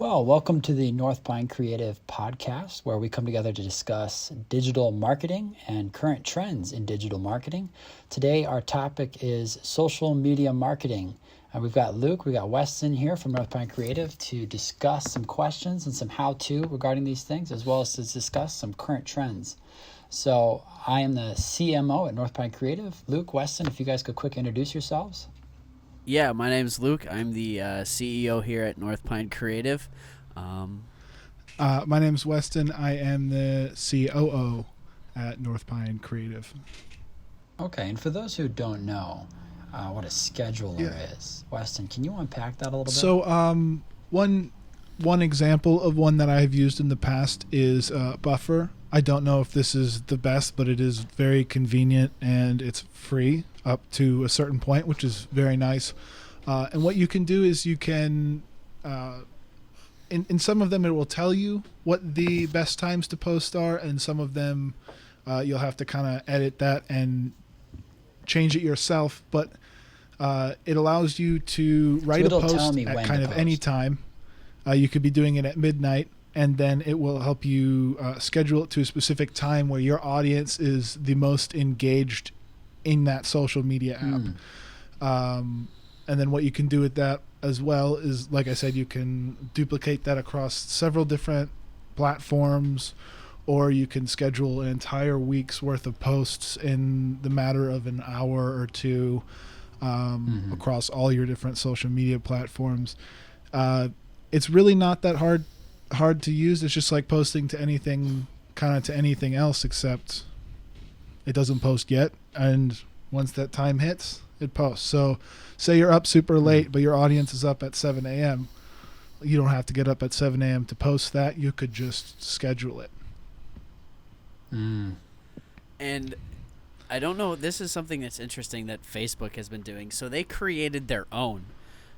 Well, welcome to the North Pine Creative Podcast, where we come together to discuss digital marketing and current trends in digital marketing. Today, our topic is social media marketing. We've got Luke, we got Weston here from North Pine Creative to discuss some questions and some how-to regarding these things, as well as to discuss some current trends. So I am the CMO at North Pine Creative. Luke, Weston, if you guys could quick introduce yourselves. Yeah, my name's Luke. I'm the CEO here at North Pine Creative. My name's Weston. I am the COO at North Pine Creative. Okay, and for those who don't know what a scheduler is, Weston, can you unpack that a little bit? So one example of one that I've used in the past is Buffer. I don't know if this is the best, but it is very convenient and it's free up to a certain point, which is very nice. And what you can do is you can, in some of them, it will tell you what the best times to post are, and some of them you'll have to kind of edit that and change it yourself. But it allows you to write a post at kind of any time. You could be doing it at midnight, and then it will help you schedule it to a specific time where your audience is the most engaged in that social media app. And then what you can do with that as well is, like I said, you can duplicate that across several different platforms, or you can schedule an entire week's worth of posts in the matter of an hour or two across all your different social media platforms. It's really not that hard to use. It's just like posting to anything else, except it doesn't post yet, and once that time hits, it posts. So say you're up super late, but your audience is up at 7 a.m. You don't have to get up at 7 a.m. to post that. You could just schedule it. And I don't know, this is something that's interesting that Facebook has been doing. So they created their own.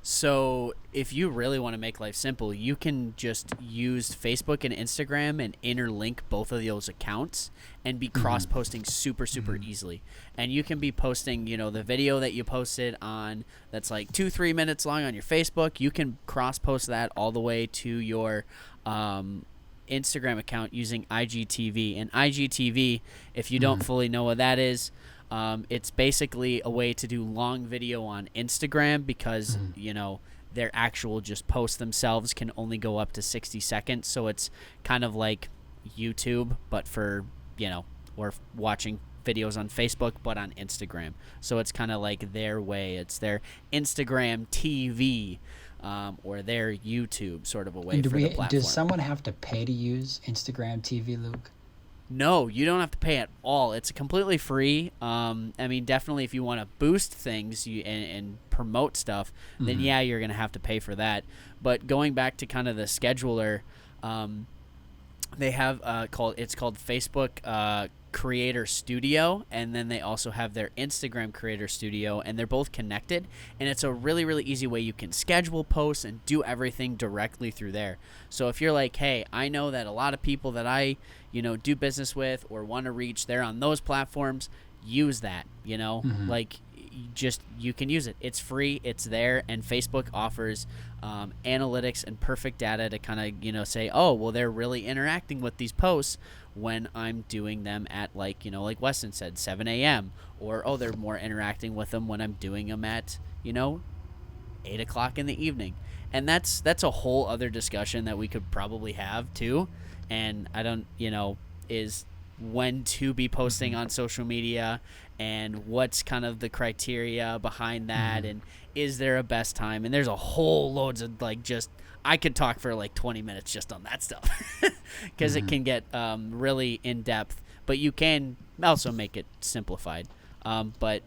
So if you really want to make life simple, you can just use Facebook and Instagram and interlink both of those accounts and be cross-posting super easily. And you can be posting, the video that you posted on that's like 2-3 minutes long on your Facebook. You can cross-post that all the way to your Instagram account using IGTV. And IGTV, if you don't fully know what that is, it's basically a way to do long video on Instagram because, their actual just posts themselves can only go up to 60 seconds. So it's kind of like YouTube, but for, or watching videos on Facebook, but on Instagram. So it's kind of like their way. It's their Instagram TV or their YouTube sort of a way for the platform. Does someone have to pay to use Instagram TV, Luke? No, you don't have to pay at all. It's completely free. Definitely if you want to boost things and promote stuff, then yeah, you're going to have to pay for that. But going back to kind of the scheduler, they have it's called Facebook Creator Studio, and then they also have their Instagram Creator Studio, and they're both connected, and it's a really easy way you can schedule posts and do everything directly through there. So if you're like, hey, I know that a lot of people that I do business with or want to reach, they're on those platforms, use that, you can use it. It's free, it's there, and Facebook offers analytics and perfect data to kind of say, oh, well, they're really interacting with these posts when I'm doing them at like Weston said, 7 a.m. or oh, they're more interacting with them when I'm doing them at 8 o'clock in the evening. And that's a whole other discussion that we could probably have too. And I don't is when to be posting on social media and what's kind of the criteria behind that, and is there a best time, and there's a whole loads of I could talk for like 20 minutes just on that stuff because it can get really in depth, but you can also make it simplified. But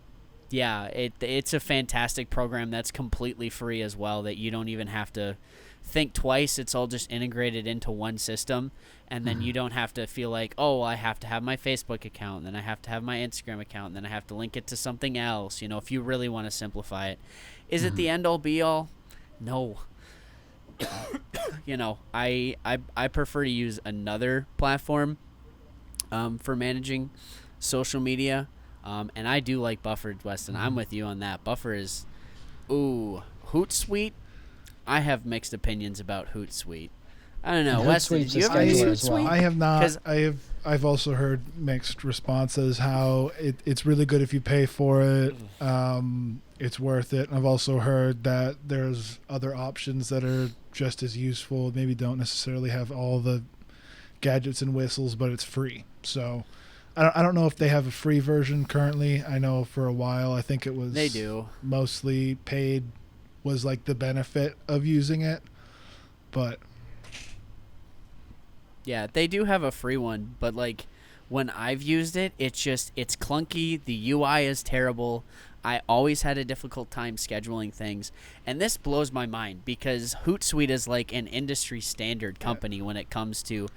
yeah, it's a fantastic program that's completely free as well, that you don't even have to think twice. It's all just integrated into one system, and then you don't have to feel like, oh, I have to have my Facebook account, and then I have to have my Instagram account, and then I have to link it to something else, if you really want to simplify it. Is it the end-all be-all? No. I prefer to use another platform for managing social media, and I do like Buffer, Weston. I'm with you on that. Buffer is, Hootsuite. I have mixed opinions about Hootsuite. I don't know. And Weston, Hootsuite's did you a ever use scheduler as well. Hootsuite? I have not. 'Cause- I've also heard mixed responses. How it's really good if you pay for it. It's worth it. And I've also heard that there's other options that are just as useful. Maybe don't necessarily have all the gadgets and whistles, but it's free. So I don't know if they have a free version currently. I know for a while, I think it was They do. mostly paid was like the benefit of using it, but Yeah, they do have a free one, but like when I've used it, it's clunky. The UI is terrible. I always had a difficult time scheduling things, and this blows my mind because Hootsuite is like an industry standard company when it comes to,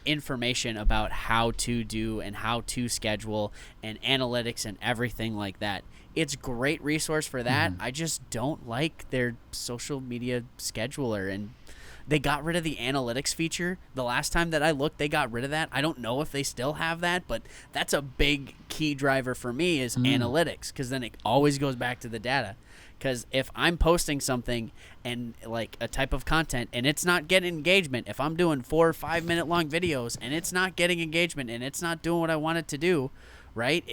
information about how to do and how to schedule and analytics and everything like that. It's a great resource for that. I just don't like their social media scheduler, and they got rid of the analytics feature. The last time that I looked, they got rid of that. I don't know if they still have that, but that's a big key driver for me is analytics, because then it always goes back to the data. Because if I'm posting something and like a type of content and it's not getting engagement, if I'm doing 4 or 5 minute long videos and it's not getting engagement and it's not doing what I want it to do, right?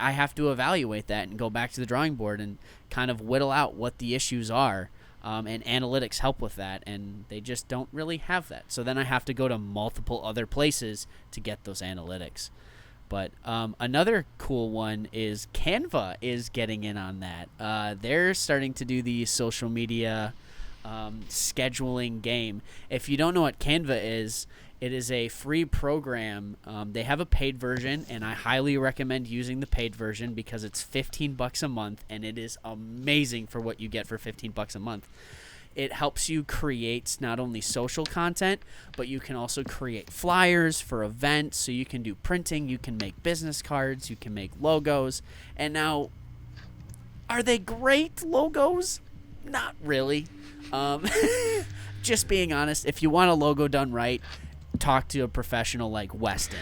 I have to evaluate that and go back to the drawing board and kind of whittle out what the issues are. And analytics help with that, and they just don't really have that. So then I have to go to multiple other places to get those analytics. But another cool one is Canva is getting in on that. They're starting to do the social media scheduling game. If you don't know what Canva is, it is a free program. They have a paid version, and I highly recommend using the paid version because it's $15 a month, and it is amazing for what you get for $15 a month. It helps you create not only social content, but you can also create flyers for events. So you can do printing, you can make business cards, you can make logos. And now, are they great logos? Not really. Just being honest, if you want a logo done right, talk to a professional like Weston.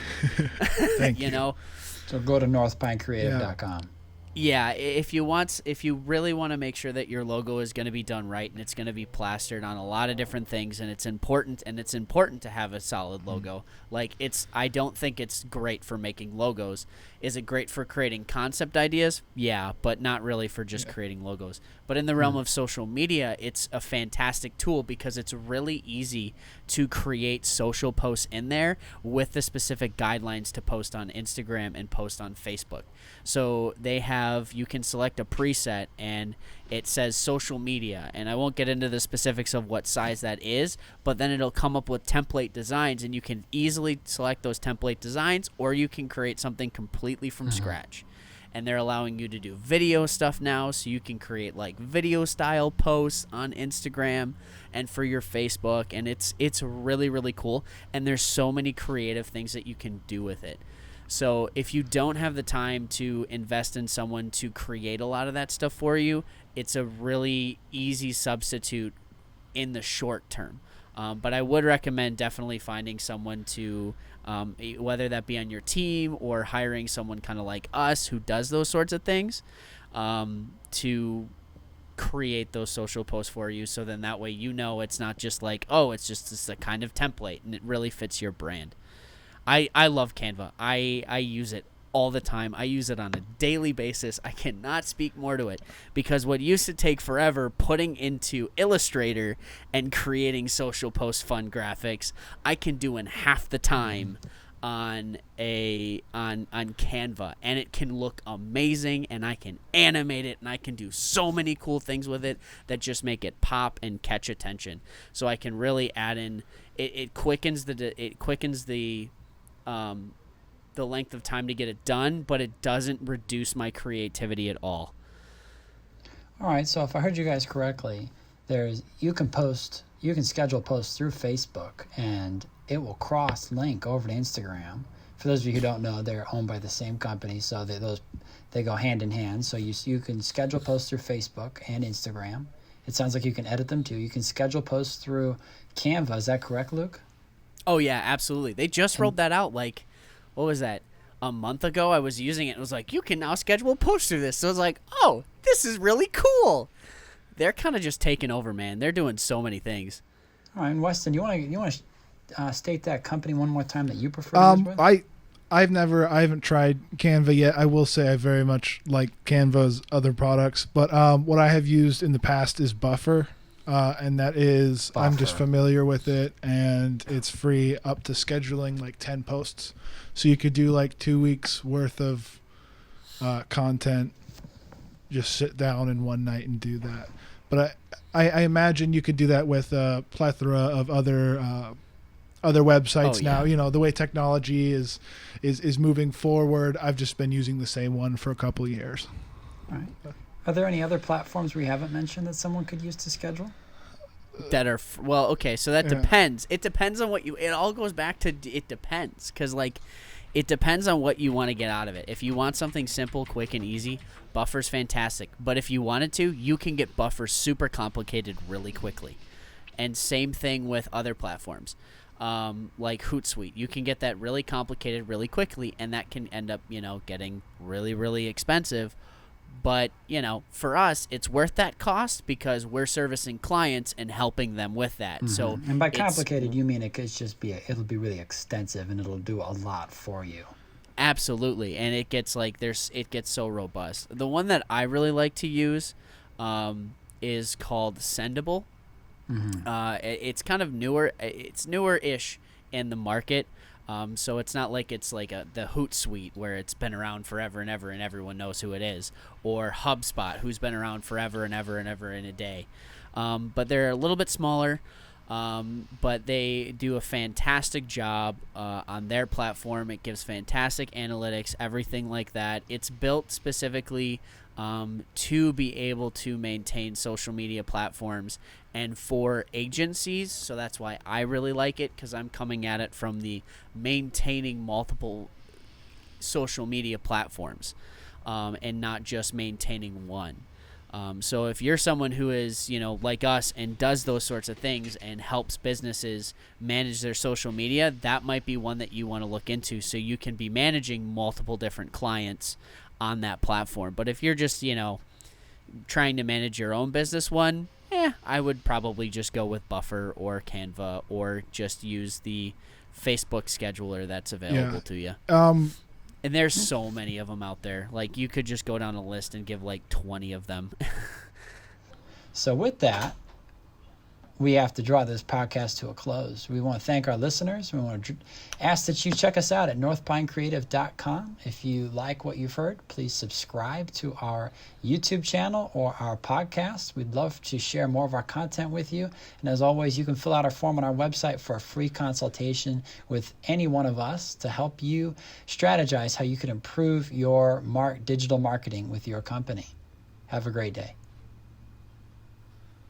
thank you. So go to northpinecreative.com. Yeah, if you really want to make sure that your logo is going to be done right and it's going to be plastered on a lot of different things, and it's important to have a solid logo. Like I don't think it's great for making logos. Is it great for creating concept ideas? Yeah, but not really for just creating logos. But in the realm of social media, it's a fantastic tool because it's really easy to create social posts in there with the specific guidelines to post on Instagram and post on Facebook. So you can select a preset and it says social media, and I won't get into the specifics of what size that is, but then it'll come up with template designs, and you can easily select those template designs, or you can create something completely from scratch. And they're allowing you to do video stuff now, so you can create like video style posts on Instagram and for your Facebook, and it's really, really cool. And there's so many creative things that you can do with it. So if you don't have the time to invest in someone to create a lot of that stuff for you, it's a really easy substitute in the short term. But I would recommend definitely finding someone to, whether that be on your team or hiring someone kind of like us who does those sorts of things, to create those social posts for you. So then that way it's not just like, oh, it's just a kind of template, and it really fits your brand. I love Canva. I use it all the time. I use it on a daily basis. I cannot speak more to it because what used to take forever putting into Illustrator and creating social post fun graphics, I can do in half the time on Canva, and it can look amazing, and I can animate it, and I can do so many cool things with it that just make it pop and catch attention. So I can really add in it quickens the length of time to get it done, but it doesn't reduce my creativity at all. All right, so if I heard you guys correctly, you can schedule posts through Facebook, and it will cross-link over to Instagram. For those of you who don't know, they're owned by the same company, so they go hand in hand. So you can schedule posts through Facebook and Instagram. It sounds like you can edit them too. You can schedule posts through Canva. Is that correct, Luke? Oh yeah, absolutely. They just rolled that out like, what was that? A month ago. I was using it and it was like, you can now schedule posts through this. So I was like, oh, this is really cool. they're kind of just taking over, man. They're doing so many things. All right, and Weston, you want to state that company one more time that you prefer to use with? I haven't tried Canva yet. I will say I very much like Canva's other products, but what I have used in the past is Buffer, and that is I'm just familiar with it, and it's free up to scheduling like 10 posts, so you could do like 2 weeks worth of content. Just sit down in one night and do that. But I imagine you could do that with a plethora of other websites now. You know, the way technology is moving forward. I've just been using the same one for a couple of years. All right. Are there any other platforms we haven't mentioned that someone could use to schedule? That are well, okay. So that depends. It depends on what you. It all goes back to it depends, because like, it depends on what you want to get out of it. If you want something simple, quick, and easy, Buffer's fantastic. But if you wanted to, you can get Buffer super complicated really quickly. And same thing with other platforms. Like Hootsuite, you can get that really complicated really quickly, and that can end up, getting really, really expensive. But, for us, it's worth that cost because we're servicing clients and helping them with that. Mm-hmm. So, and by complicated, you mean it'll be really extensive and it'll do a lot for you. Absolutely, and it gets so robust. The one that I really like to use is called Sendable. Mm-hmm. It's kind of newer. It's newer-ish in the market. So it's not like it's like the Hootsuite where it's been around forever and ever and everyone knows who it is, or HubSpot, who's been around forever and ever and ever in a day. But they're a little bit smaller, but they do a fantastic job on their platform. It gives fantastic analytics, everything like that. It's built specifically to be able to maintain social media platforms and for agencies. So that's why I really like it, because I'm coming at it from the maintaining multiple social media platforms and not just maintaining one. So if you're someone who is, like us and does those sorts of things and helps businesses manage their social media, that might be one that you want to look into so you can be managing multiple different clients on that platform. But if you're just, trying to manage your own business one, I would probably just go with Buffer or Canva, or just use the Facebook scheduler that's available to you. And there's so many of them out there. Like, you could just go down a list and give like 20 of them. So with that, we have to draw this podcast to a close. We want to thank our listeners. We want to ask that you check us out at northpinecreative.com. If you like what you've heard, please subscribe to our YouTube channel or our podcast. We'd love to share more of our content with you. And as always, you can fill out our form on our website for a free consultation with any one of us to help you strategize how you can improve your digital marketing with your company. Have a great day.